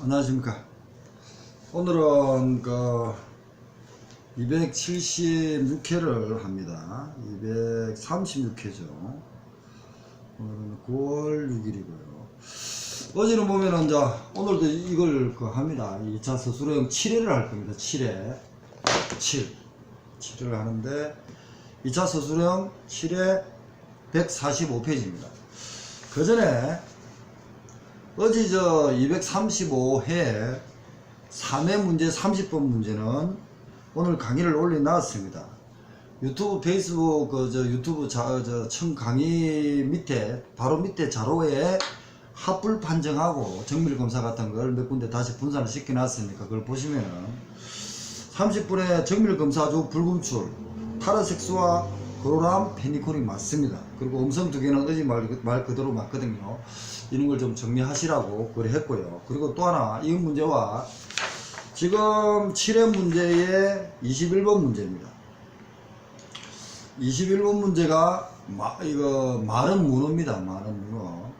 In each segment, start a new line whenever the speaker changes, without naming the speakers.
안녕하십니까. 오늘은 그 276회를 합니다. 236회죠. 오늘은 9월 6일이고요. 어제는 보면은 이제 오늘도 이걸 합니다. 2차 서술형 7회를 할 겁니다. 7회를 하는데 2차 서술형 7회 145페이지입니다. 그 전에 어제 235회 3회 문제 30번 문제는 오늘 강의를 올려놨습니다. 유튜브, 페이스북, 유튜브 청 강의 밑에, 바로 밑에 자료에 합불 판정하고 정밀검사 같은 걸 몇 군데 다시 분산을 시켜놨으니까 그걸 보시면은 30분에 정밀검사주 불금출, 타르섹스와 그로람 페니콜이 맞습니다. 그리고 음성 두 개는 어제 말 그대로 맞거든요. 이런 걸 좀 정리하시라고 그래 했고요. 그리고 또 하나, 이 문제와 지금 7회 문제의 21번 문제입니다. 21번 문제가 이거 마른 문어입니다. 마른 문어.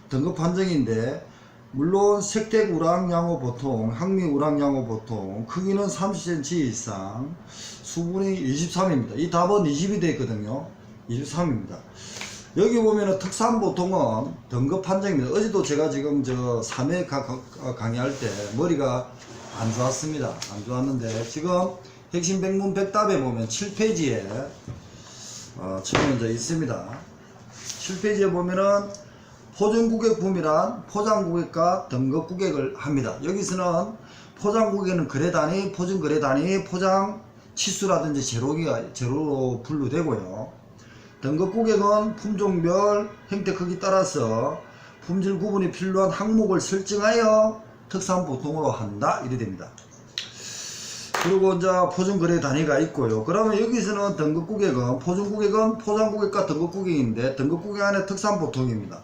등급 판정인데 물론 색택 우락양호 보통, 항미 우락양호 보통, 크기는 30cm 이상, 수분이 23입니다. 이 답은 20이 되어 있거든요. 23입니다. 여기 보면은 특산 보통은 등급 판정입니다. 어제도 제가 지금 3회 강의할 때 머리가 안 좋았습니다. 안 좋았는데 지금 핵심 백문 백답에 보면 7페이지에 지금 이제 있습니다. 7페이지에 보면은 포장고객품이란 포장고객과 등급고객을 합니다. 여기서는 포장고객은 거래단위, 포장거래단위, 포장치수라든지 제로로 분류되고요. 등급고객은 품종별, 형태 크기 따라서 품질 구분이 필요한 항목을 설정하여 특산보통으로 한다. 이래 됩니다. 그리고 이제 포장거래 단위가 있고요. 그러면 여기서는 등급고객은, 포장고객은 포장고객과 등급고객인데 등급고객 안에 특산보통입니다.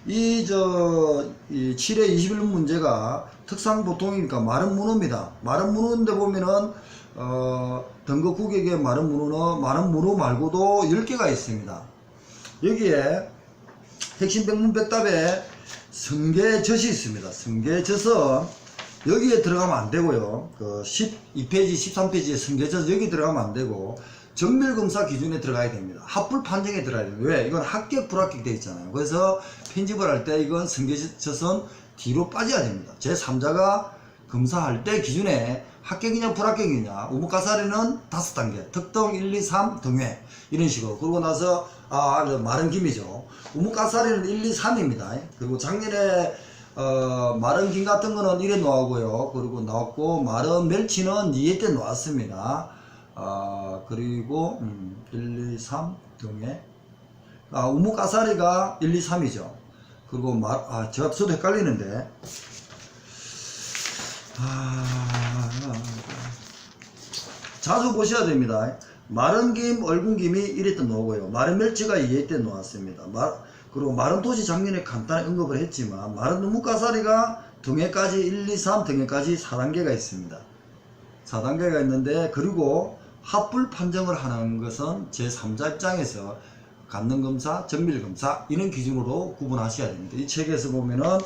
이 7회 21번 문제가 특산보통이니까 마른 문어입니다. 마른 문어인데 보면은 등급고객의 마른 문어 말고도 10개가 있습니다. 여기에 핵심 백문 백답에 성계젖이 있습니다. 성계젖은 여기에 들어가면 안 되고요. 12페이지, 13페이지에 성계젖 여기 들어가면 안 되고 정밀검사 기준에 들어가야 됩니다. 합불 판정에 들어가야 됩니다. 왜? 이건 합격, 불합격 되어 있잖아요. 그래서 편집을 할 때 이건 성계젖은 뒤로 빠져야 됩니다. 제3자가 검사할 때 기준에 합격이냐 불합격이냐, 우뭇가사리는 5단계, 특등 1, 2, 3 등회 이런 식으로. 그러고 나서 마른 김이죠. 우뭇가사리는 1, 2, 3입니다. 그리고 작년에 마른 김 같은 거는 1회 나오고요. 그리고 나왔고 마른 멸치는 2회 때 나왔습니다. 그리고 1, 2, 3 등회. 우뭇가사리가 1, 2, 3이죠. 그리고 저도 헷갈리는데 자주 보셔야 됩니다. 마른 김, 얼군 김이 1회 때 나오고요. 마른 멸치가 2회 때 나왔습니다. 그리고 마른 토시 작년에 간단히 언급을 했지만 마른 우뭇가사리가 등회까지 1, 2, 3 등회까지 4단계가 있습니다. 4단계가 있는데, 그리고 합불 판정을 하는 것은 제3자 입장에서 간능검사, 정밀검사 이런 기준으로 구분하셔야 됩니다. 이 책에서 보면은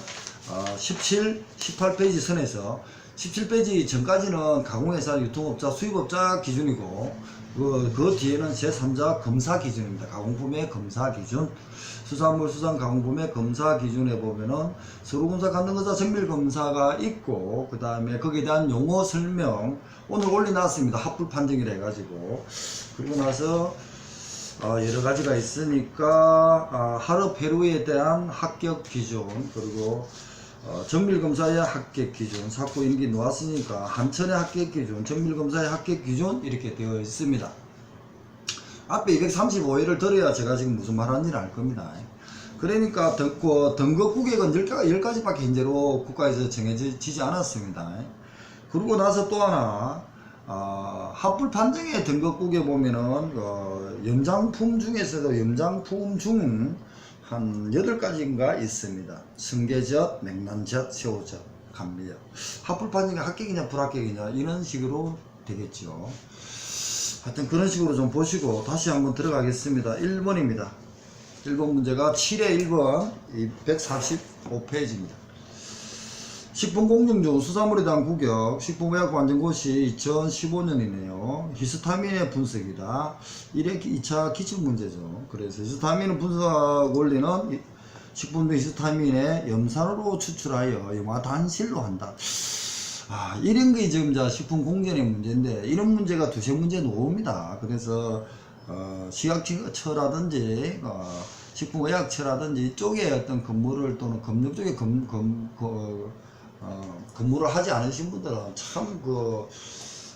17, 18페이지 선에서 17페이지 전까지는 가공회사, 유통업자, 수입업자 기준이고 그 뒤에는 제3자 검사 기준입니다. 가공품의 검사 기준, 수산물, 수산가공품의 검사 기준에 보면은 서류검사, 간능검사, 정밀검사가 있고 그 다음에 거기에 대한 용어 설명 오늘 올려놨습니다. 합불 판정이라 해가지고. 그리고 나서 여러 가지가 있으니까 하루 페루에 대한 합격 기준, 그리고 정밀검사의 합격 기준, 사고 인기 놓았으니까 한천의 합격 기준, 정밀검사의 합격 기준 이렇게 되어 있습니다. 앞에 235회를 들어야 제가 지금 무슨 말 하는지를 알 겁니다. 그러니까 등급고객은 10가지밖에 현재로 국가에서 정해지지 않았습니다. 그러고 나서 또 하나 합불 판정의 등급국에 보면은 염장품 중에서도 염장품 중 한 8가지인가 있습니다. 성게젓, 맹란젓, 새우젓, 감미젓. 합불 판정이 합격이냐 불합격이냐 이런 식으로 되겠죠. 하여튼 그런 식으로 좀 보시고 다시 한번 들어가겠습니다. 1번입니다. 1번 문제가 7회 1번 145페이지입니다. 식품공정중 수산물에 대한 구격, 식품의약관정고시 2015년이네요. 히스타민의 분석이다. 2차 기출문제죠. 그래서 히스타민 분석 원리는 식품 중 히스타민의 염산으로 추출하여 염화단실로 한다. 이런 게 지금 식품공정의 문제인데, 이런 문제가 두세 문제 나옵니다. 그래서 식약처라든지 식품의약처라든지 이쪽에 어떤 근무를 또는 검역 쪽에 근무를 하지 않으신 분들은 참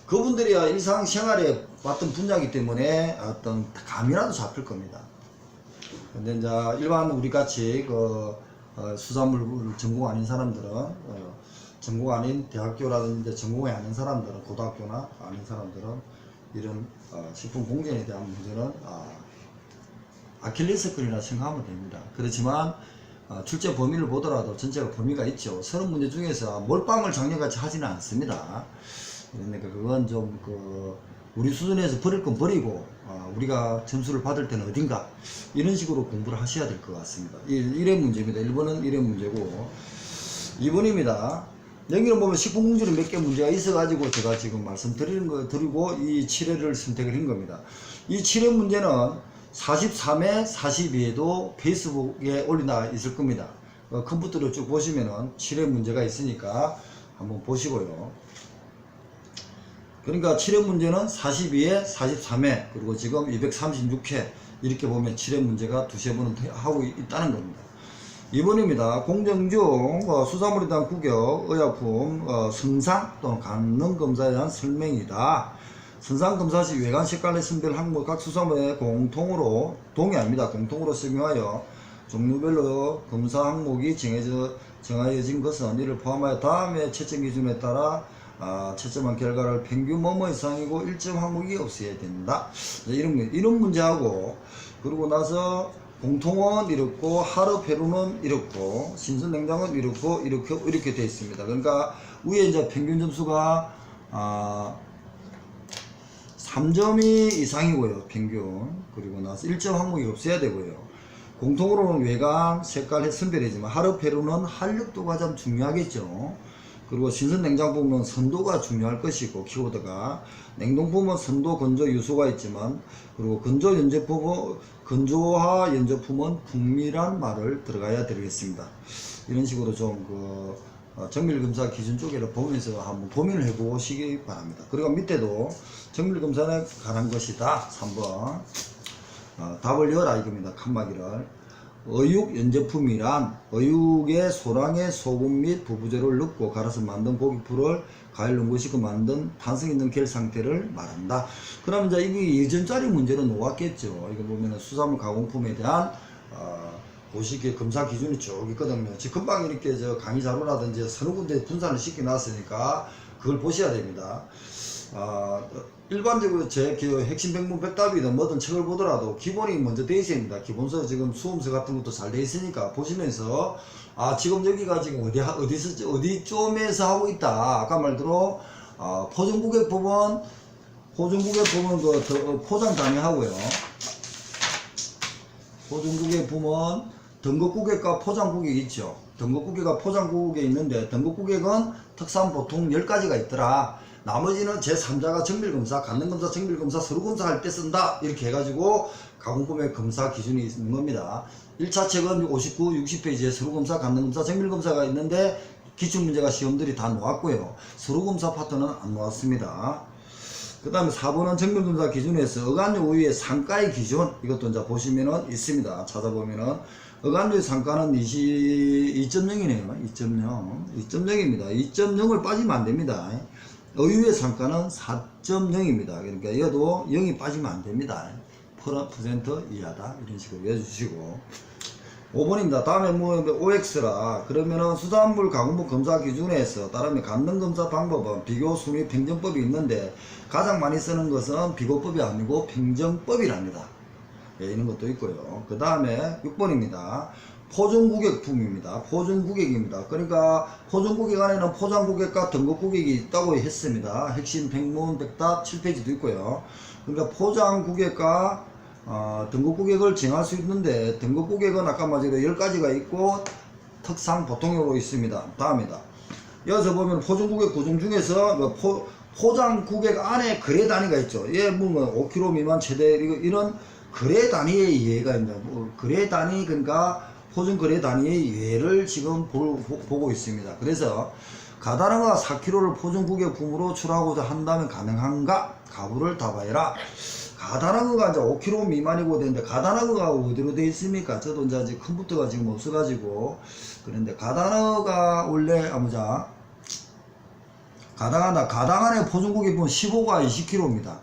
그분들이야 일상생활에 봤던 분야이기 때문에 어떤 감이라도 잡힐 겁니다. 근데 이제 일반 우리 같이 수산물 전공 아닌 사람들은 전공 아닌 대학교라든지 전공이 아닌 사람들은 고등학교나 아닌 사람들은 이런 식품 공정에 대한 문제는 아킬레스건이라 생각하면 됩니다. 그렇지만 출제 범위를 보더라도 전체가 범위가 있죠. 서른 문제 중에서 몰빵을 작년같이 하지는 않습니다. 그러니까 그건 좀 우리 수준에서 버릴 건 버리고 우리가 점수를 받을 때는 어딘가 이런 식으로 공부를 하셔야 될 것 같습니다. 1회 문제입니다. 1번은 1회 문제고 2번입니다. 여기는 보면 식품공정에 몇 개 문제가 있어가지고 제가 지금 말씀드리는 거 드리고 이 7회를 선택을 한 겁니다. 이 7회 문제는 43회, 42회도 페이스북에 올려놔 있을 겁니다. 컴퓨터로 쭉 보시면은 7회 문제가 있으니까 한번 보시고요. 그러니까 7회 문제는 42회, 43회, 그리고 지금 236회 이렇게 보면 7회 문제가 두세 번은 하고 있다는 겁니다. 2번입니다. 공정 중 수산물에 대한 구격, 의약품, 성상 또는 간능 검사에 대한 설명이다. 선상 검사 시 외관 색깔의 선별 항목 각 수산물에 공통으로 동의합니다. 공통으로 설명하여 종류별로 검사 항목이 정하여진 것은 이를 포함하여 다음의 채점 기준에 따라 채점한 결과를 평균 뭐뭐 이상이고 1점 항목이 없어야 된다. 이런 문제하고, 그러고 나서 공통은 이렇고 하르페루는 이렇고 신선냉장은 이렇고 이렇게 되어 있습니다. 그러니까 위에 이제 평균 점수가 3점이 이상이고요. 평균. 그리고 나서 1점 항목이 없어야 되고요. 공통으로는 외관, 색깔, 선별이지만 하르페루는 활력도가 가장 중요하겠죠. 그리고 신선냉장품은 선도가 중요할 것이고, 키워드가 냉동품은 선도, 건조, 유수가 있지만, 그리고 건조화 연조품은 풍미란 말을 들어가야 되겠습니다. 이런 식으로 좀 정밀검사 기준 쪽에를 보면서 한번 고민을 해보시기 바랍니다. 그리고 밑에도 정밀검사에 관한 것이다. 3번 답을 열라 이겁니다. 칸막이를. 어육 연제품이란 어육의 소량의 소금 및 부부재료를 넣고 갈아서 만든 고기풀을 과일 농구시켜 만든 탄성 있는 겔 상태를 말한다. 그러면 이제 이게 예전짜리 문제로 놓았겠죠. 이거 보면은 수산물 가공품에 대한 고시기 검사 기준이 쭉 있거든요. 지금 금방 이렇게 강의 자료라든지 서너 군데 분산을 시켜 놨으니까 그걸 보셔야 됩니다. 일반적으로 제 핵심 백문 백답이든 뭐든 책을 보더라도 기본이 먼저 되어 있습니다. 기본서 지금 수험서 같은 것도 잘 되어 있으니까 보시면서 지금 여기가 지금 어디쯤에서 하고 있다. 아까 말대로 포장고객 부분 포장 단위하고요. 포장고객 부분 등급고객과 포장고객이 있죠. 등급고객과 포장고객이 있는데 등급고객은 특산 보통 10가지가 있더라. 나머지는 제3자가 정밀검사, 간능검사, 정밀검사, 서류검사 할 때 쓴다. 이렇게 해가지고 가공품의 검사 기준이 있는 겁니다. 1차 책은 59, 60페이지에 서류검사, 간능검사, 정밀검사가 있는데 기출문제가 시험들이 다 놓았고요. 서류검사 파트는 안 놓았습니다. 그 다음에 4번은 정밀검사 기준에서 어간류 우유의 상가의 기준, 이것도 이제 보시면은 있습니다. 찾아보면은 어간류의 상가는 2.0이네요. 2.0입니다. 2.0을 빠지면 안 됩니다. 어유의 상가는 4.0입니다. 그러니까 이것도 0이 빠지면 안 됩니다. 퍼센트 이하다. 이런 식으로 해주시고. 5번입니다. 다음에 OX라. 그러면은 수산물 가공품 검사 기준에서 따르면 간능 검사 방법은 비교 순위 평정법이 있는데 가장 많이 쓰는 것은 비교법이 아니고 평정법이랍니다. 이런 것도 있고요. 그 다음에 6번입니다. 포장고객품입니다. 포장고객입니다. 그러니까 포장고객 안에는 포장고객과 등급고객이 있다고 했습니다. 핵심 백문 백답 7페이지도 있고요. 그러니까 포장고객과 등급고객을 정할 수 있는데 등급고객은 아까 말대로 10가지가 있고 특상 보통으로 있습니다. 다음이다. 여기서 보면 포장고객 구종 중에서 포장고객 안에 거래 단위가 있죠. 예, 뭐 5kg 미만 최대 이런 거래 단위의 예가 있습니다. 거래 단위 그러니까 포장 거래 단위의 예를 지금 보고 있습니다. 그래서 가다랑어가 4kg를 포장고객 품으로 출하고자 한다면 가능한가? 가부를 답하여라. 가다랑어가 이제 5kg 미만이고 되는데 가다랑어가 어디로 되어 있습니까? 저도 이제 컴퓨터가 지금 없어가지고 그런데 가다랑어가 원래 아무자 가당 안에 포장고객 보면 15가 20kg입니다.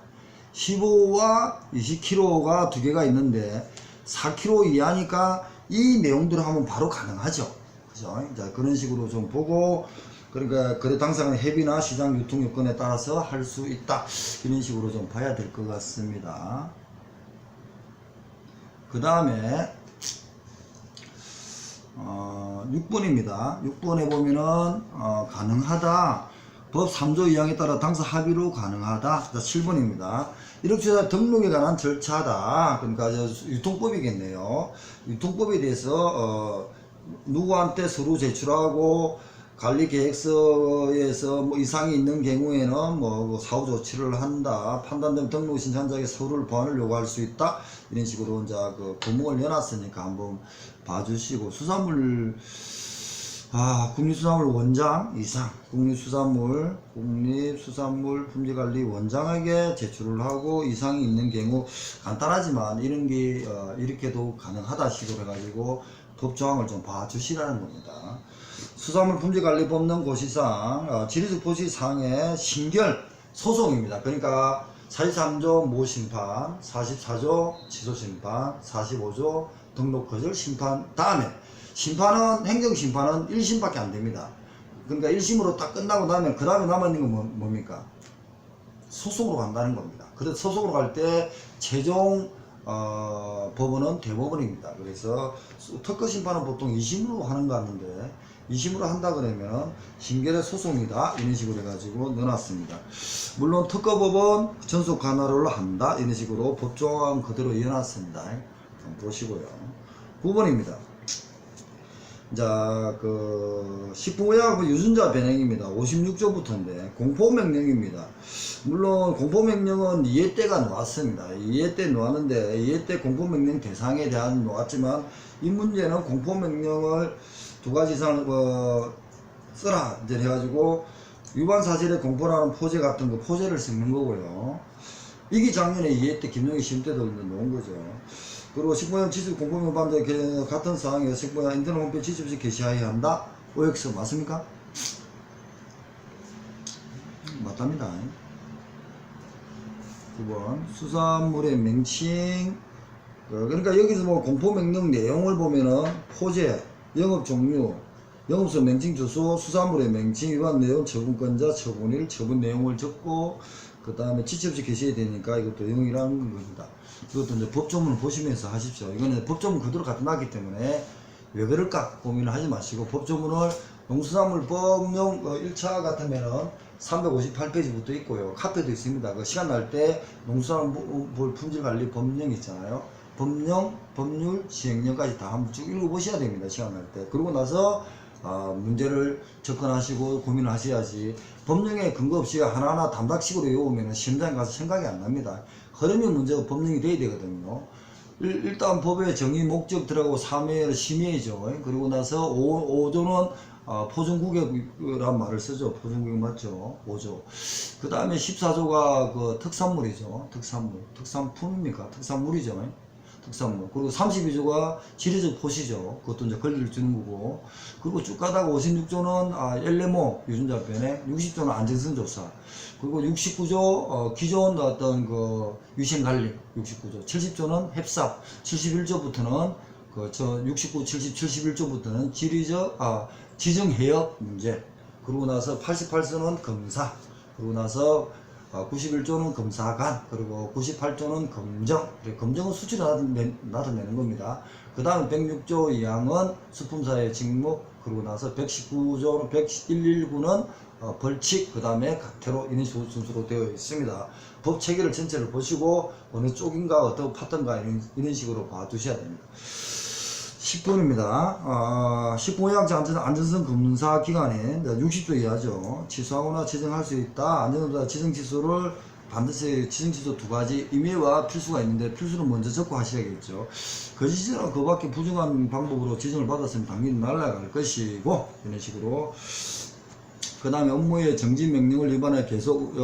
15와 20kg가 두 개가 있는데 4kg 이하니까 이 내용들을 하면 바로 가능하죠. 그죠? 자, 그런 식으로 좀 보고 그러니까 거래 당사자의 협의나 시장 유통 요건에 따라서 할 수 있다. 이런 식으로 좀 봐야 될 것 같습니다. 그 다음에 6번입니다. 6번에 보면은 가능하다. 법 3조 2항에 따라 당사 합의로 가능하다. 7번입니다. 이력조사 등록에 관한 절차다. 그러니까 유통법이겠네요. 유통법에 대해서 누구한테 서류 제출하고 관리계획서에서 뭐 이상이 있는 경우에는 뭐 사후 조치를 한다. 판단된 등록 신청자에게 서류를 보완을 요구할 수 있다. 이런 식으로 이제 그 구멍을 열었으니까 한번 봐주시고 수산물 국립수산물 원장 이상 국립수산물 품질관리 원장에게 제출을 하고 이상이 있는 경우 간단하지만 이런 게 이렇게도 가능하다 식으로 해가지고 법조항을 좀 봐주시라는 겁니다. 수산물 품질관리법령 고시사항 지리적 고시사항의 신결 소송입니다. 그러니까 43조 모심판, 44조 취소심판, 45조 등록거절 심판 다음에 심판은 행정심판은 1심밖에 안 됩니다. 그러니까 1심으로 딱 끝나고 나면 그 다음에 남아있는 건 뭡니까? 소송으로 간다는 겁니다. 그래서 소송으로 갈 때 최종 법원은 대법원입니다. 그래서 특허심판은 보통 2심으로 하는 거 같는데 2심으로 한다 그러면 신결의 소송이다 이런 식으로 해가지고 넣어놨습니다. 물론 특허법은 전속 간화를 한다 이런 식으로 법조항 그대로 이어놨습니다. 보시고요. 9번입니다. 자, 식품의약품 유전자 변형입니다. 56조부터인데 공포명령입니다. 물론 공포명령은 2회 때가 나왔습니다. 2회 때 나왔는데 2회 때 공포명령 대상에 대한 나왔지만 이 문제는 공포명령을 두 가지 이상 쓰라 이제 해가지고 위반 사실의 공포라는 포제 같은 거 포제를 쓰는 거고요. 이게 작년에 2회 때 김용희 시험 때도 나온 거죠. 그리고 식품의약 지적 공포명 반대 같은 사항에서 식품의약 인터넷 홈페이지 지적 없이 게시하여야 한다. OX 맞습니까? 맞답니다. 9번 수산물의 명칭 그러니까 여기서 뭐 공포명령 내용을 보면은 포제, 영업 종류, 영업소 명칭 주소, 수산물의 명칭, 위반 내용, 처분권자, 처분일, 처분 내용을 적고 그 다음에 지체 없이 게시해야 되니까 이것도 영이라는 겁니다. 이것도 이제 법조문을 보시면서 하십시오. 이거는 법조문 그대로 갖다 놨기 때문에 왜 그럴까 고민을 하지 마시고 법조문을 농수산물법령 1차 같으면은 358페이지부터 있고요. 카페도 있습니다. 그 시간 날 때 농수산물 품질관리 법령 있잖아요. 법령, 법률, 시행령까지 다 한번 쭉 읽어보셔야 됩니다. 시간 날 때. 그러고 나서 문제를 접근하시고 고민을 하셔야지 법령에 근거 없이 하나하나 담닥식으로 외우면 시험장에 가서 생각이 안 납니다. 흐름이 문제가 법령이 돼야 되거든요. 일단 법의 정의 목적 들어가고 3회를 심의죠. 그리고 나서 5조는 포정구역이란 말을 쓰죠. 포정구역 맞죠? 5조. 그 다음에 14조가 그 특산물이죠. 특산품입니까? 특산물이죠. 특산물. 그리고 32조가 지리적 포시죠. 그것도 이제 권리를 주는 거고. 그리고 쭉 가다가 56조는 엘레모 유전자 변형, 60조는 안정성 조사. 그리고 69조 기존 어떤 그 위생 관리 69조, 70조는 협삽, 71조부터는 69, 70, 71조부터는 지정 해역 문제. 그러고 나서 88조는 검사. 그러고 나서 91조는 검사관, 그리고 98조는 검정. 검정은 수치를 나타내는 겁니다. 그 다음 106조 2항은 수품사의 직무, 그러고 나서 119조는 119는 벌칙, 그 다음에 각태로 이런 순서로 되어 있습니다. 법 체계를 전체를 보시고 어느 쪽인가 어떤 파트인가 이런 식으로 봐두셔야 됩니다. 10번입니다. 식품의약자 안전성 검사 기간이 60도 이하죠. 취소하거나 지정할 수 있다. 안전검사 지정 취소를 반드시 지정 취소 두 가지 임의와 필수가 있는데 필수는 먼저 적고 하셔야겠죠. 거짓이나 그밖에 부정한 방법으로 지정을 받았으면 당연히 날아갈 것이고, 이런 식으로. 그 다음에 업무의 정지 명령을 위반해 계속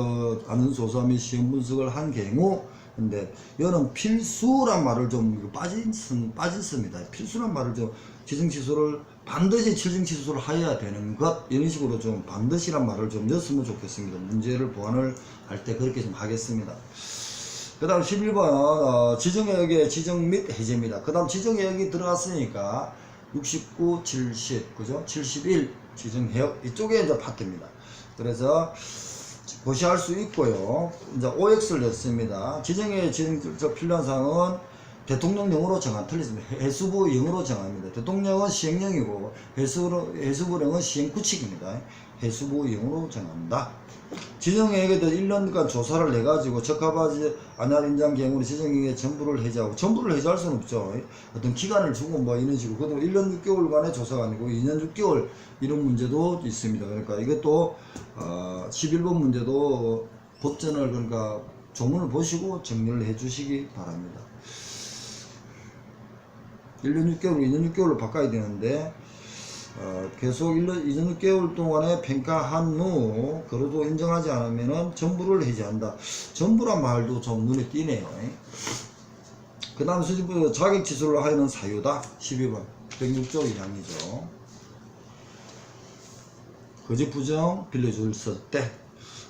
안전조사 및 시험 분석을 한 경우, 근데 이거는 필수란 말을 좀 빠졌습니다. 필수란 말을 좀 지정 취소를 반드시 지정 취소를 해야 되는 것, 이런 식으로 좀 반드시란 말을 좀 넣었으면 좋겠습니다. 문제를 보완을 할 때 그렇게 좀 하겠습니다. 그 다음 11번 지정의역의 지정 및 해제입니다. 그 다음 지정의역이 들어갔으니까 69, 70, 그죠? 71 지정해역 이쪽에 이제 파트입니다. 그래서 고시할 수 있고요. 이제 OX를 냈습니다. 지정의 지정적 필요한 사항은 대통령령으로 정한, 틀렸습니다. 해수부령으로 정합니다. 대통령은 시행령이고 해수부령은 시행구칙입니다. 해수부령으로 정한다. 지정에게 1년간 조사를 내가지고 적합하지 않을 인장 경우는 지정에게 전부를 해제하고, 전부를 해제할 수는 없죠. 어떤 기간을 주고 뭐 이런 식으로. 그것도 1년 6개월간의 조사가 아니고 2년 6개월 이런 문제도 있습니다. 그러니까 이것도 11번 문제도 법전을, 그러니까 조문을 보시고 정리를 해 주시기 바랍니다. 1년 6개월, 2년 6개월로 바꿔야 되는데 계속 2년 6개월 동안에 평가한 후 그래도 인정하지 않으면 전부를 해제한다. 전부란 말도 좀 눈에 띄네요. 그 다음 수집부 자격 취소를 하는 사유다. 12번 106조 1항이죠. 거짓 부정 빌려줬을 때.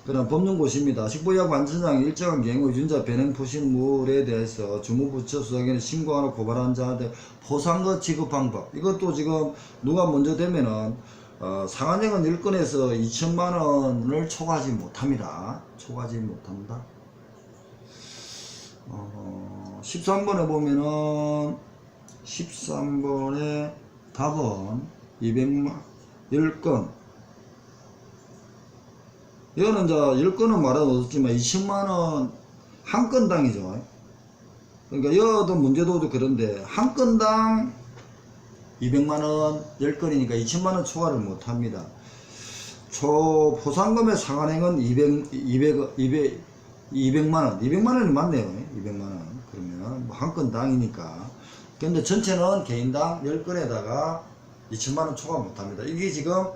그 다음 법령고시입니다. 식부의약 관천장이 일정한 경우 유증자 배는 포신물에 대해서 주무부처 수사기관에 신고하고 고발한 자한테 포상금 지급 방법. 이것도 지금 누가 먼저 되면은 상한형은 1건에서 2천만원을 초과하지 못합니다. 초과하지 못한다. 13번에 보면은 13번에 답은 200만 10건. 이거는 이제 10건은 말은 없었지만 20만원 한 건당이죠. 그러니까 여도 문제도 그런데 한 건당 200만원 10건이니까 20만원 초과를 못합니다. 포상금의 상한액은 200만원. 200만원이 맞네요. 200만원. 그러면 한 건당이니까. 근데 전체는 개인당 10건에다가 20만원 초과 못합니다. 이게 지금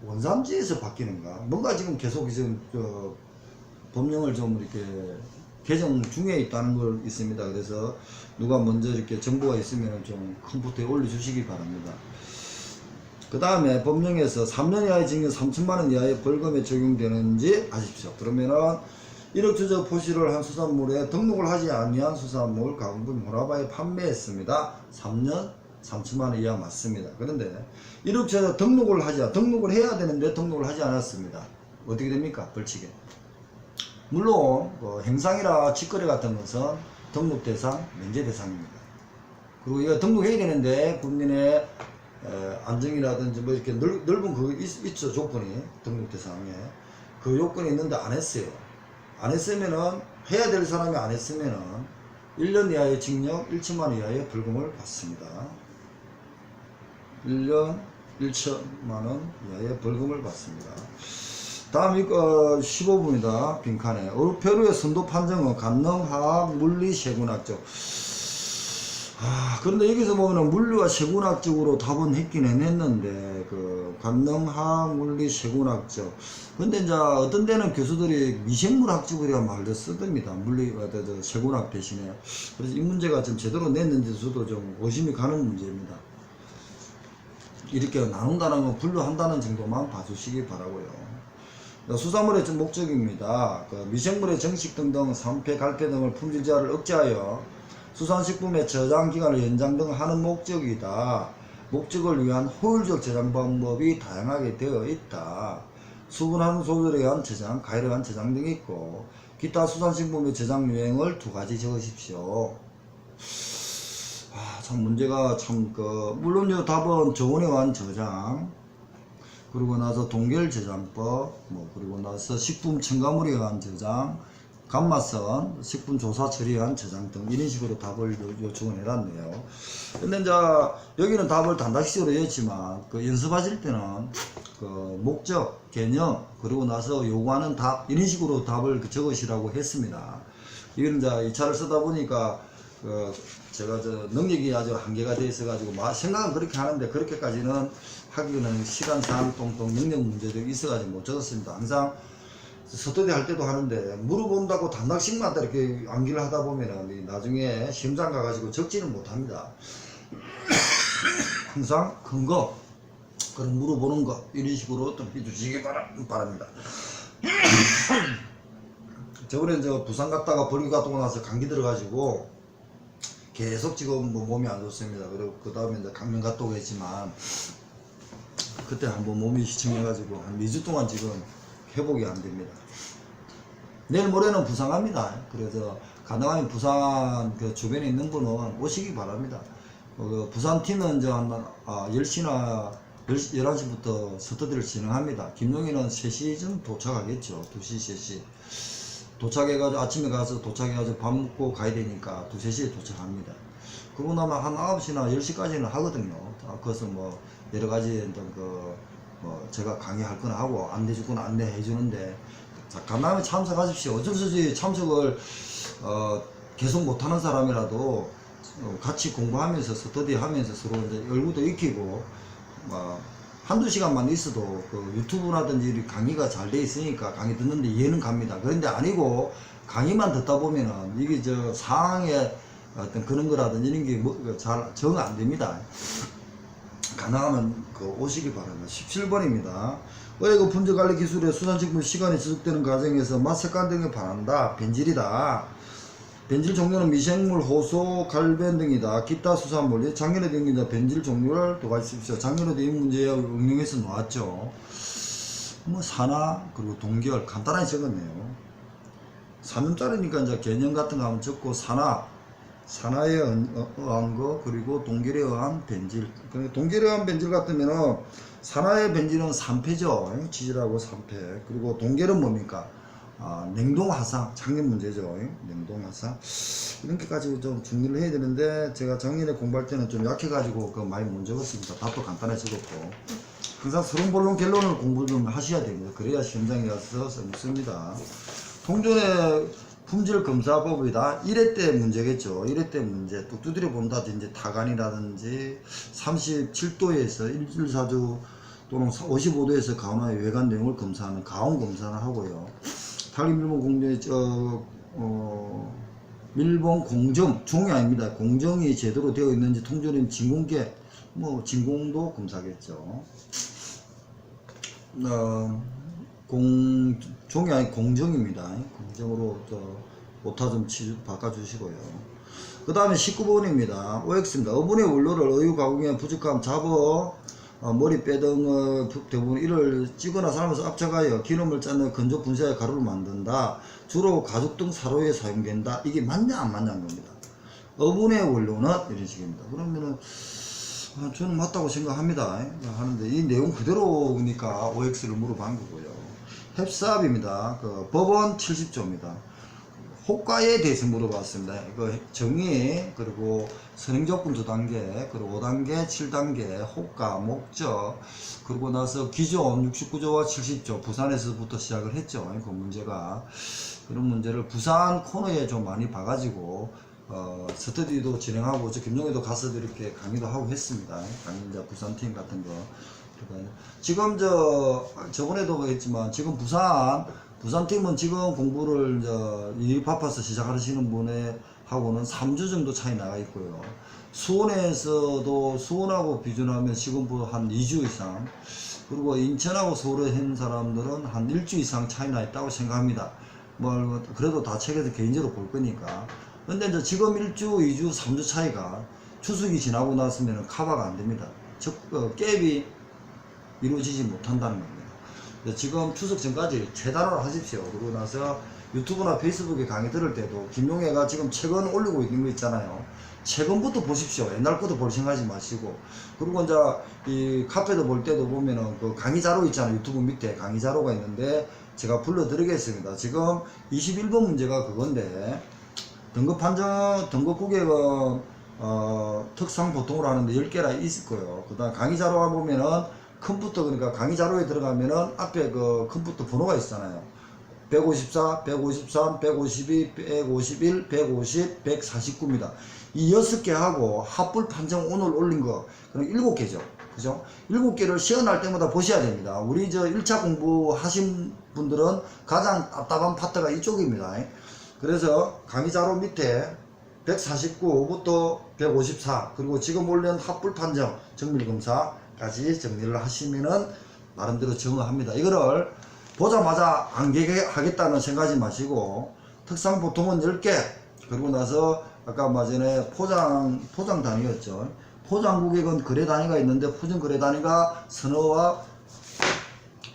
원산지에서 바뀌는가? 뭔가 지금 계속 지금 법령을 좀 이렇게 개정 중에 있다는 걸 있습니다. 그래서 누가 먼저 이렇게 정보가 있으면 좀 컴퓨터에 올려주시기 바랍니다. 그 다음에 법령에서 3년 이하의 징역 3천만원 이하의 벌금에 적용되는지 아십시오. 그러면은 1억 주저 포시를 한 수산물에 등록을 하지 아니한 수산물 가공품 호라바에 판매했습니다. 3년 3천만원 이하 맞습니다. 그런데 1억 주저 등록을 해야 되는데 등록을 하지 않았습니다. 어떻게 됩니까? 벌칙에. 물론 행상이라 직거래 같은 것은 등록 대상, 면제 대상입니다. 그리고 이거 등록해야 되는데 국민의 안정이라든지 뭐 이렇게 넓은 그 있죠, 조건이. 등록 대상에 그 요건이 있는데 안 했어요. 안 했으면은, 해야 될 사람이 안 했으면은 1년 이하의 징역 1천만원 이하의 벌금을 받습니다. 1년 1천만원 이하의 벌금을 받습니다. 다음 이거 15분이다. 빈칸에 페루의 선도 판정은 간능화학 물리 세군학적. 그런데 여기서 보면은 물리와 세군학적으로 답은 했기는 했는데 간능화학 물리 세군학적. 근데 이제 어떤 데는 교수들이 미생물학적이라는 말도 쓰답니다. 물리와 세군학 대신에. 그래서 이 문제가 좀 제대로 냈는지 저도 좀 의심이 가는 문제입니다. 이렇게 나눈다는 건 분류한다는 정도만 봐주시기 바라고요. 수산물의 목적입니다. 미생물의 정식 등등 산패, 갈패 등을 품질 저하를 억제하여 수산식품의 저장 기간을 연장 등 하는 목적이다. 목적을 위한 효율적 저장 방법이 다양하게 되어 있다. 수분함 조절에 의한 저장, 가열에 의한 저장 등이 있고, 기타 수산식품의 저장 유형을 두 가지 적으십시오. 참 문제가 물론 답은 저온에 의한 저장, 그리고 나서 동결 저장법, 그리고 나서 식품 첨가물에 의한 저장, 감마선, 식품조사 처리안 저장 등 이런 식으로 답을 요청을 해놨네요. 근데 이제 여기는 답을 단답식으로 했지만 그 연습하실 때는 그 목적, 개념, 그리고 나서 요구하는 답 이런 식으로 답을 적으시라고 했습니다. 이건 이제 이 차를 쓰다 보니까 그 제가 저 능력이 아주 한계가 돼 있어 가지고 생각은 그렇게 하는데 그렇게까지는 하기는 시간상 똥똥 능력 문제도 있어 가지고 못 적었습니다. 항상 서투리 할 때도 하는데 물어본다고 단락식마다 이렇게 암기를 하다 보면은 나중에 시험장 가가지고 적지는 못합니다. 항상 근거, 그런 물어보는 거 이런 식으로 좀 해주시기 바랍니다. 저번에 저 부산 갔다가 벌기 갔다 오고 나서 감기 들어가지고 계속 지금 뭐 몸이 안 좋습니다. 그리고 그 다음에 이제 강릉 갔다 오고 했지만 그때 한번 몸이 시청해가지고 한 2주 동안 지금 회복이 안 됩니다. 내일 모레는 부산 갑니다. 그래서 가능하면 부산 그 주변에 있는 분은 오시기 바랍니다. 그 부산 팀은 이제 한 10시나 11시부터 스터디를 진행합니다. 김용희는 3시쯤 도착하겠죠. 2시, 3시. 도착해가지고 아침에 가서 도착해가지고 밥 먹고 가야 되니까 2, 3시에 도착합니다. 그러고 나면 한 9시나 10시까지는 하거든요. 그래서 뭐 여러 가지 뭐 제가 강의할 거나 하고 안내줄 거나 안내해 주는데 자, 간담회 참석하십시오. 어쩔 수 없이 참석을 계속 못하는 사람이라도 같이 공부하면서 스터디 하면서 서로 이제 얼굴도 익히고 한두 시간만 있어도 그 유튜브라든지 강의가 잘 돼 있으니까 강의 듣는데 이해는 갑니다. 그런데 아니고 강의만 듣다 보면은 이게 저 상황에 어떤 그런 거라든지 이런 게 잘 정 안 됩니다. 가능하면 오시기 바랍니다. 17번입니다. 어이구 품질관리 기술의 수산식품 시간이 지속되는 과정에서 맛, 색깔 등에 반한다. 변질이다. 변질 종류는 미생물, 호소, 갈변 등이다. 기타 수산물, 작년에도 이제 변질 종류를 도와주십시오. 작년에도 이 문제에 응용해서 나왔죠. 뭐 산화 그리고 동결 간단하게 적었네요. 3년짜리니까 이제 개념 같은 거 한번 적고 산화에 의한 거 그리고 동결에 의한 변질. 동결에 의한 변질 같으면은 산화의 변질은 3패죠. 지질하고 3패. 그리고 동결은 뭡니까? 냉동화상, 작년 문제죠. 냉동화상. 이렇게 가지고 좀 정리를 해야 되는데, 제가 작년에 공부할 때는 좀 약해가지고 많이 못 적었습니다. 답도 간단히 적었고. 항상 서론본론 결론을 공부 좀 하셔야 됩니다. 그래야 시험장에 가서 씁니다. 통존의 품질 검사법이다. 1회 때 문제겠죠. 1회 때 문제. 또 두드려 본다든지 타간이라든지 37도에서 114주 또는 55도에서 가온화의 외관 내용을 검사하는 가온 검사를 하고요. 달리밀봉 공정이 밀봉 공정 종이 아닙니다. 공정이 제대로 되어 있는지 통조림 진공계 진공도 검사겠죠. 종이 아니 공정입니다. 공정으로 오타 좀 바꿔주시고요. 그 다음에 19번입니다. OX입니다. 어분의 원료를 어유 가공에 부족함 잡어 머리 빼등 대부분 이를 찌거나 삶아서 압착하여 기름을 짜는 건조 분쇄의 가루를 만든다. 주로 가죽 등 사료에 사용된다. 이게 맞냐 안 맞냐는 겁니다. 어분의 원료는 이런 식입니다. 그러면은 저는 맞다고 생각합니다. 하는데 이 내용 그대로니까 OX를 물어본 거고요. 햅삽입니다. 법원 70조입니다. 호가에 대해서 물어봤습니다. 정의, 그리고 선행조건 2단계, 그리고 5단계, 7단계, 호가, 목적, 그러고 나서 기존 69조와 70조, 부산에서부터 시작을 했죠. 그 문제가. 그런 문제를 부산 코너에 좀 많이 봐가지고, 스터디도 진행하고, 김용희도 가서 이렇게 강의도 하고 했습니다. 강의자 부산팀 같은 거. 지금 저번에도 했지만, 지금 부산팀은 지금 공부를 이파파서 시작하시는 분하고는 3주 정도 차이 나가 있고요. 수원에서도 수원하고 비교하면 지금부터 한 2주 이상, 그리고 인천하고 서울에 있는 사람들은 한 1주 이상 차이 나 있다고 생각합니다. 그래도 다 책에서 개인적으로 볼 거니까. 근데 이제 지금 1주, 2주, 3주 차이가 추석이 지나고 났으면 커버가 안 됩니다. 갭이 이루어지지 못한다는 겁니다. 지금 추석 전까지 최단으로 하십시오. 그러고 나서 유튜브나 페이스북에 강의 들을 때도 김용혜가 지금 최근 올리고 있는 거 있잖아요. 최근부터 보십시오. 옛날 것도 볼 생각하지 마시고. 그리고 이제 이 카페도 볼 때도 보면은 그 강의 자료 있잖아요. 유튜브 밑에 강의 자료가 있는데 제가 불러드리겠습니다. 지금 21번 문제가 그건데, 등급 판정, 등급 고객은 특상 보통으로 하는데 10개라 있을 거예요. 그 다음 강의 자료가 보면은 컴퓨터, 그러니까 강의 자료에 들어가면은 앞에 그 컴퓨터 번호가 있잖아요. 154, 153, 152, 151, 150, 149입니다. 이 6개 하고 합불 판정 오늘 올린 거, 그럼 7개죠. 그죠? 7개를 시연할 때마다 보셔야 됩니다. 우리 저 1차 공부 하신 분들은 가장 답답한 파트가 이쪽입니다. 그래서 강의 자료 밑에 149부터 154, 그리고 지금 올린 합불 판정, 정밀검사까지 정리를 하시면은 나름대로 정의합니다. 이거를 보자마자 안 하겠다는 생각하지 마시고, 특상 보통은 10개, 그리고 나서 아까 전에 포장 단위였죠. 포장 고객은 거래 단위가 있는데, 포장 거래 단위가 선어와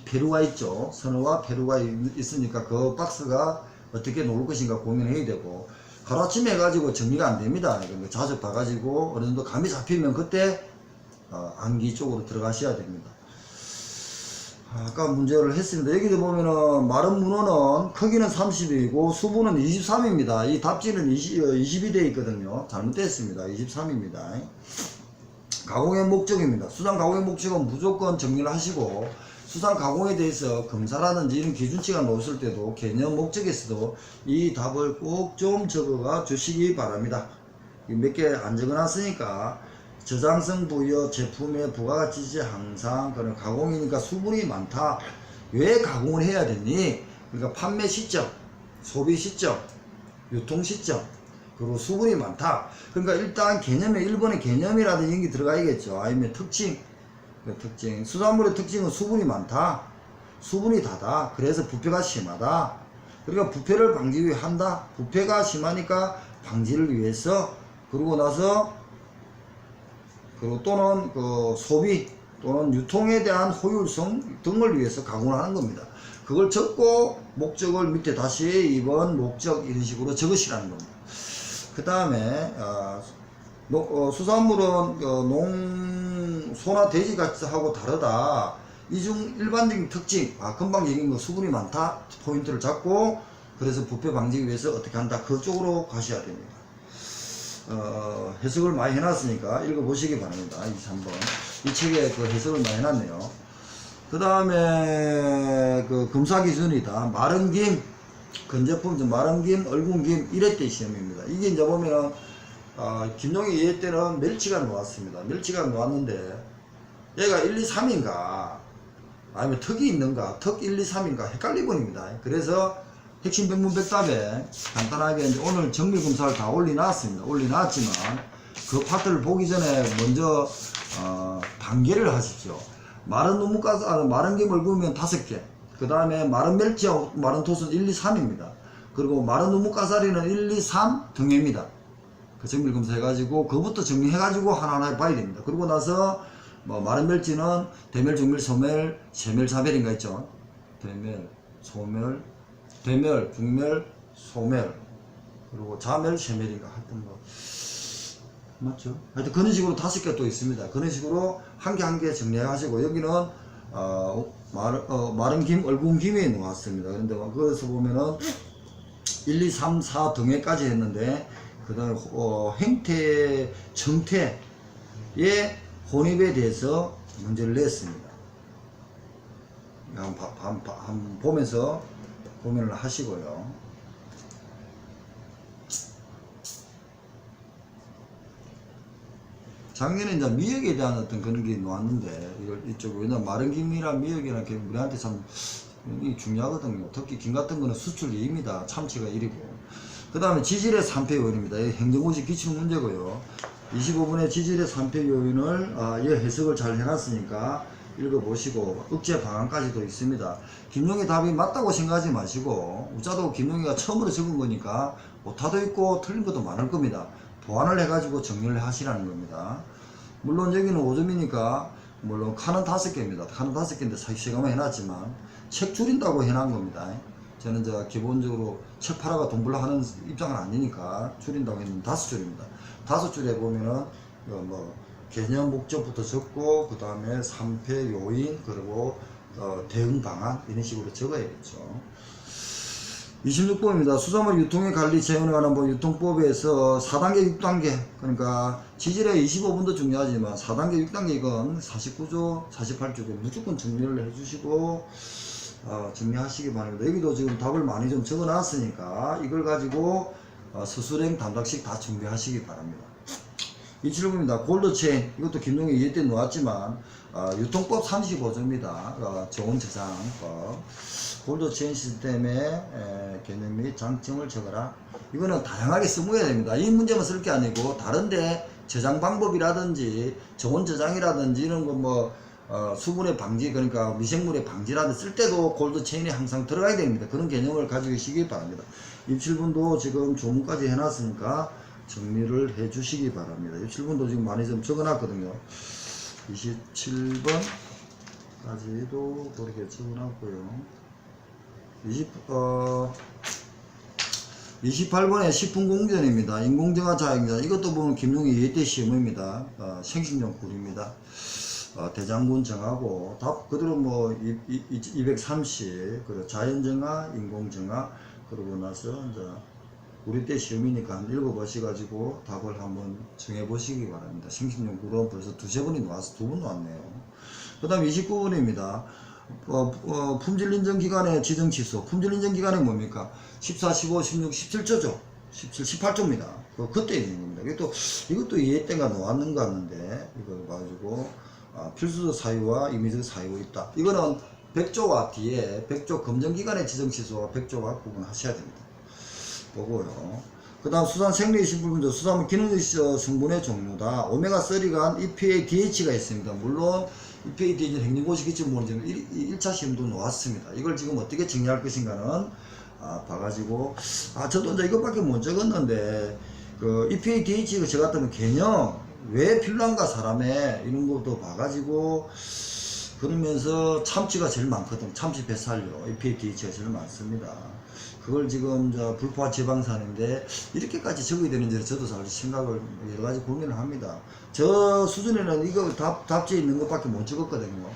페루가 있죠. 선어와 페루가 있으니까 그 박스가 어떻게 놓을 것인가 고민해야 되고, 하루아침에 해가지고 정리가 안 됩니다. 자주 봐가지고 어느 정도 감이 잡히면 그때 암기 쪽으로 들어가셔야 됩니다. 아까 문제를 했습니다. 여기도 보면은 마른 문어는 크기는 30이고 수분은 23입니다. 이 답지는 20이 되어 있거든요. 잘못됐습니다. 23입니다. 가공의 목적입니다. 수산 가공의 목적은 무조건 정리를 하시고, 수산 가공에 대해서 검사라든지 이런 기준치가 나왔을 때도 개념 목적에서도 이 답을 꼭 좀 적어가 주시기 바랍니다. 몇 개 안 적어놨으니까, 저장성 부여 제품의 부가가치지 항상, 그런 가공이니까 수분이 많다. 왜 가공을 해야 되니? 그러니까 판매 시점, 소비 시점, 유통 시점, 그리고 수분이 많다. 그러니까 일단 개념에 1번의 개념이라든지 이런 게 들어가야겠죠. 아니면 특징, 특징. 수산물의 특징은 수분이 많다, 수분이 다다, 그래서 부패가 심하다. 그러니까 부패를 방지 위해 한다. 부패가 심하니까 방지를 위해서, 그러고 나서 그리고 또는 그 소비 또는 유통에 대한 효율성 등을 위해서 가공을 하는 겁니다. 그걸 적고 목적을 밑에 다시 2번 목적 이런 식으로 적으시라는 겁니다. 그 다음에 수산물은 소나 돼지하고 다르다. 이 중 일반적인 특징, 금방 얘기한 거 수분이 많다 포인트를 잡고, 그래서 부패 방지 위해서 어떻게 한다, 그쪽으로 가셔야 됩니다. 해석을 많이 해놨으니까 읽어보시기 바랍니다. 23번. 이 책에 그 해석을 많이 해놨네요. 그 다음에 그 검사 기준이다. 마른 김, 건제품, 마른 김, 얼군 김, 1회 시험입니다. 이게 이제 보면은, 김용희 2회 때는 멸치가 나왔습니다. 멸치가 나왔는데, 얘가 1, 2, 3인가, 아니면 턱이 있는가, 턱 1, 2, 3인가 헷갈리버립니다. 그래서 핵심 백문백답에 간단하게 이제 오늘 정밀검사를 다 올려놨습니다. 올려놨지만 그 파트를 보기 전에 먼저 단계를 하십시오. 마른 노무가스, 마른 김을 구우면 5개, 그 다음에 마른 멸치하고 마른 톳은 1, 2, 3입니다. 그리고 마른 노무가사리는 1, 2, 3 등회입니다. 그 정밀검사 해가지고 그부터 정리해가지고 하나하나 봐야 됩니다. 그리고 나서 마른 멸치는 대멸, 중멸, 소멸, 세멸, 자멸인가 있죠. 대멸, 소멸, 대멸, 중멸, 소멸, 그리고 자멸, 세멸인가 하여튼 맞죠? 하여튼 그런 식으로 5개 또 있습니다. 그런 식으로 한 개 한 개 정리해 가시고, 여기는 마른 김, 얼군 김이 나왔습니다. 그런데 거기서 보면은 1, 2, 3, 4 등회까지 했는데, 그 다음에 행태, 정태의 혼입에 대해서 문제를 냈습니다. 한번 보면서 고민을 하시고요. 작년에 이제 미역에 대한 어떤 그런 게 나왔는데, 이쪽, 왜냐면 마른 김이랑 미역이랑 우리한테 참 중요하거든요. 특히 김 같은 거는 수출 2입니다. 참치가 1이고. 그 다음에 지질의 산패 요인입니다. 행정고시 기출 문제고요. 25분의 지질의 산패 요인을 이 해석을 잘 해놨으니까 읽어보시고, 억제 방안까지도 있습니다. 김용희 답이 맞다고 생각하지 마시고, 우짜도 김용희가 처음으로 적은 거니까 오타도 있고 틀린 것도 많을 겁니다. 보완을 해가지고 정리를 하시라는 겁니다. 물론 여기는 5점이니까 물론 칸은 5개입니다. 칸은 5개인데 시간만 해놨지만 책 줄인다고 해놓은 겁니다. 저는 기본적으로 책 팔아가 돈 벌러 하는 입장은 아니니까 줄인다고 했는데 5줄입니다. 5줄에 보면은 개념 목적부터 적고, 그 다음에 산패 요인, 그리고 대응 방안 이런 식으로 적어야겠죠. 26번입니다. 수산물 유통의 관리 재원에 관한 유통법에서 4단계 6단계 그러니까 지질의 25분도 중요하지만 4단계 6단계 이건 49조 48조 무조건 정리를 해주시고 정리하시기 바랍니다. 여기도 지금 답을 많이 좀 적어 놨으니까 이걸 가지고 서술행 단락식 다 준비하시기 바랍니다. 27번입니다. 골드체인 이것도 김용희 이해 때 놓았지만 유통법 35조입니다. 좋은 저장법 골드체인 시스템의 개념 및 장점을 적어라. 이거는 다양하게 써모여야 됩니다. 이 문제만 쓸 게 아니고 다른데 저장 방법이라든지 저온 저장이라든지 이런 거 수분의 방지 그러니까 미생물의 방지라든지 쓸 때도 골드체인이 항상 들어가야 됩니다. 그런 개념을 가지고 계시기 바랍니다. 27분도 지금 조문까지 해놨으니까 정리를 해 주시기 바랍니다. 27분도 지금 많이 좀 적어 놨거든요. 27번까지도 그렇게 적어 놨고요. 28번에 식품공정입니다. 인공정화 자격증 이것도 보면 김용희 예대 시험입니다. 생식용 꿀입니다. 대장군 정하고 답 그대로 230 그리고 자연정화 인공정화 그러고 나서 이제 우리 때 시험이니까 한 읽어보시가지고 답을 한번 정해보시기 바랍니다. 생식용 꿀은 벌써 두세 번이 나와서 두 번 나왔네요. 그 다음 29번입니다. 품질인정기관의 지정취소. 품질인정기관이 뭡니까? 14, 15, 16, 17조죠. 17, 18조입니다. 그때 있는 겁니다. 이것도 이해 때가 나왔는 것 같는데, 이걸 가지고, 필수적 사유와 임의적 사유가 있다. 이거는 100조와 뒤에 100조 검정기관의 지정취소와 100조와 구분하셔야 됩니다. 보고요. 그 다음 수산 생리식품분조 수산물 기능적 성분의 종류다. 오메가3가 EPA DH가 있습니다. 물론 EPA DH는 행정고시기점 모르지만 1차 시험도 나왔습니다. 이걸 지금 어떻게 정리할 것인가는 봐가지고 저도 이제 이것밖에 못 적었는데 그 EPA DH가 저 같으면 개념 왜 필요한가 사람의 이런 것도 봐가지고 그러면서 참치가 제일 많거든. 참치 뱃살료 EPA DH가 제일 많습니다. 그걸 지금 불포화 지방산인데 이렇게까지 적어야 되는지 저도 사실 생각을 여러가지 고민을 합니다. 저 수준에는 이거 답지에 있는 것밖에 못 적었거든요.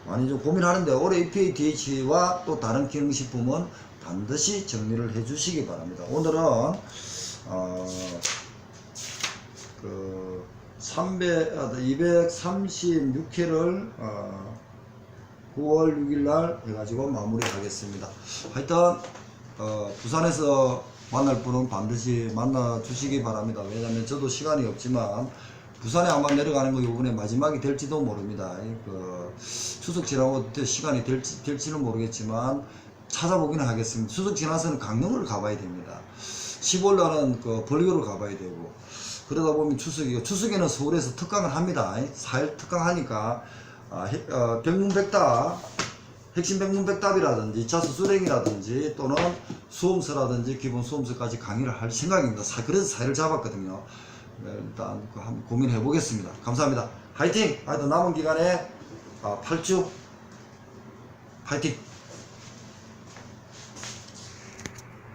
많이 좀 고민하는데 올해 EPA DH와 또 다른 기능식품은 반드시 정리를 해 주시기 바랍니다. 오늘은 236회를 9월 6일날 해가지고 마무리하겠습니다. 하여튼 부산에서 만날 분은 반드시 만나 주시기 바랍니다. 왜냐면 저도 시간이 없지만 부산에 아마 내려가는 거 이번에 마지막이 될지도 모릅니다. 추석 지나고 시간이 될지는 모르겠지만 찾아보기는 하겠습니다. 추석 지나서는 강릉을 가봐야 됩니다. 15일날은 벌교를 가봐야 되고 그러다 보면 추석에는 서울에서 특강을 합니다. 4일 특강하니까 백문백답 핵심 백문백답이라든지 2차 수술행이라든지 또는 수험서라든지 기본 수험서까지 강의를 할 생각입니다. 그래서 4일을 잡았거든요. 일단 한번 고민해 보겠습니다. 감사합니다. 화이팅! 하여튼 남은 기간에 8주 화이팅!